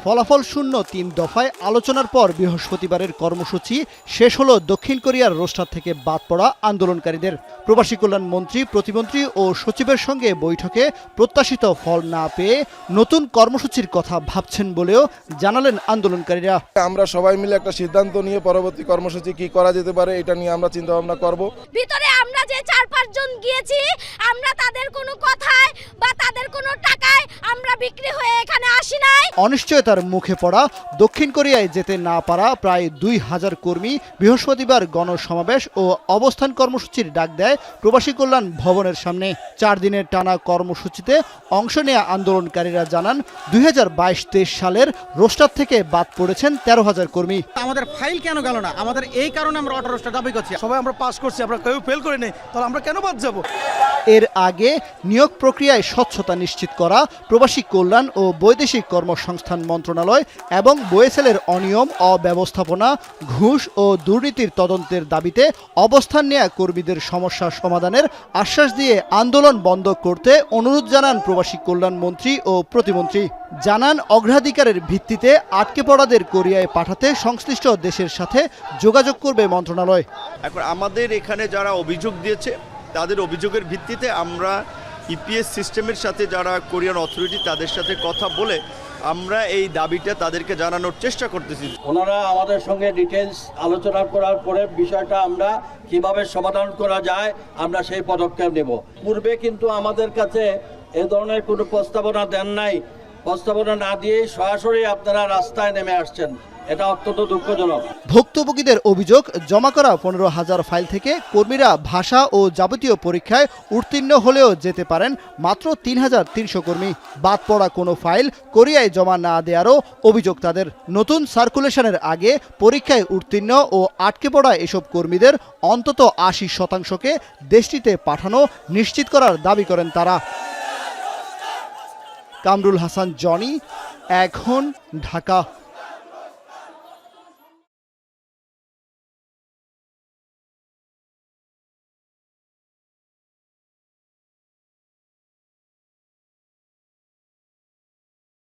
ফলাফল শূন্য ৩ দফায় আলোচনার পর বৃহস্পতিবারের কর্মসূচি শেষ হলো দক্ষিণ কোরিয়ার রোস্টার থেকে বাদ পড়া আন্দোলনকারীদের। প্রবাসী কল্যাণ মন্ত্রী, প্রতিমন্ত্রী ও সচিবের সঙ্গে বৈঠকে প্রত্যাশিত ফল না পেয়ে নতুন কর্মসূচির কথা ভাবছেন বলেও জানালেন আন্দোলনকারীরা। আমরা সবাই মিলে একটা সিদ্ধান্ত নিয়ে পরবর্তী কর্মসূচি কি করা যেতে পারে এটা নিয়ে আমরা চিন্তা ভাবনা করব। ভিতরে আমরা যে ৪-৫ জন গিয়েছি, আমরা তাদের কোনো কথায় বা তাদের কোনো টাকায় আমরা বিক্রি হয়ে এখানে আসি নাই। অনিশ্চয়তার মুখে পড়া দক্ষিণ কোরিয়ায় যেতে না পারা প্রায় ২,০০০ কর্মী বৃহস্পতিবার গণসমাবেশ ও অবস্থান কর্মসূচির ডাক দেয় প্রবাসী কল্যাণ ভবনের সামনে। ৪ দিনের টানা কর্মসূচিতে অংশ নেওয়া আন্দোলনকারীরা জানান ২০২২-২৩ সালের রোস্টার থেকে বাদ পড়েছেন ১৩,০০০ কর্মী। আমাদের ফাইল কেন গেল না? আমাদের এই কারণে আমরা অটো রোস্টার দাবি করছি। সবাই আমরা পাস করছি, আমরা কেউ ফেল করে নেই, তাহলে আমরা কেন বাদ যাব? এর আগে নিয়োগ প্রক্রিয়ায় স্বচ্ছতা নিশ্চিত করা, প্রবাসী কল্যাণ ও বৈদেশিক কর্মসংস্থান মন্ত্রণালয় এবং বোয়েসেলের অনিয়ম, অব্যবস্থাপনা, ঘুষ ও দুর্নীতির তদন্তের দাবিতে অবস্থান নেয়া কর্মীদের সমস্যা সমাধানের আশ্বাস দিয়ে আন্দোলন বন্ধ করতে অনুরোধ জানান প্রবাসী কল্যাণ মন্ত্রী ও প্রতিমন্ত্রী। জানান অগ্রাধিকারের ভিত্তিতে আটকে পড়াদের কোরিয়ায় পাঠাতে সংশ্লিষ্ট দেশের সাথে যোগাযোগ করবে মন্ত্রণালয়। এখন আমাদের এখানে যারা অভিযোগ দিয়েছে তাদের অভিযোগের ভিত্তিতে আমরা ইপিএস সিস্টেমের সাথে যারা কোরিয়ান অথরিটি তাদের সাথে কথা বলে আমরা এই দাবিটা তাদেরকে জানানোর চেষ্টা করতেছি। ওনারা আমাদের সঙ্গে ডিটেলস আলোচনা করার পরে বিষয়টা আমরা কিভাবে সমাধান করা যায় আমরা সেই পদক্ষেপ নেব। পূর্বে কিন্তু আমাদের কাছে এ ধরনের কোনো প্রস্তাবনা দেন নাই। প্রস্তাবনা না দিয়ে সরাসরি আপনারা রাস্তায় নেমে আসছেন, এটা অত্যন্ত দুঃখজনক। ভুক্তভোগীদের অভিযোগ, জমা করা ১৫,০০০ ফাইল থেকে কর্মীরা ভাষা ও যাবতীয় পরীক্ষায় উত্তীর্ণ হলেও যেতে পারেন মাত্র ৩,৩০০ কর্মী। বাদ পড়া কোনো ফাইল কোরিয়ায় জমা না দেওয়ারও অভিযোগ তাদের। নতুন সার্কুলেশনের আগে পরীক্ষায় উত্তীর্ণ ও আটকে পড়া এসব কর্মীদের অন্তত ৮০% দেশটিতে পাঠানো নিশ্চিত করার দাবি করেন তারা। কামরুল হাসান, জনি, এখন, ঢাকা।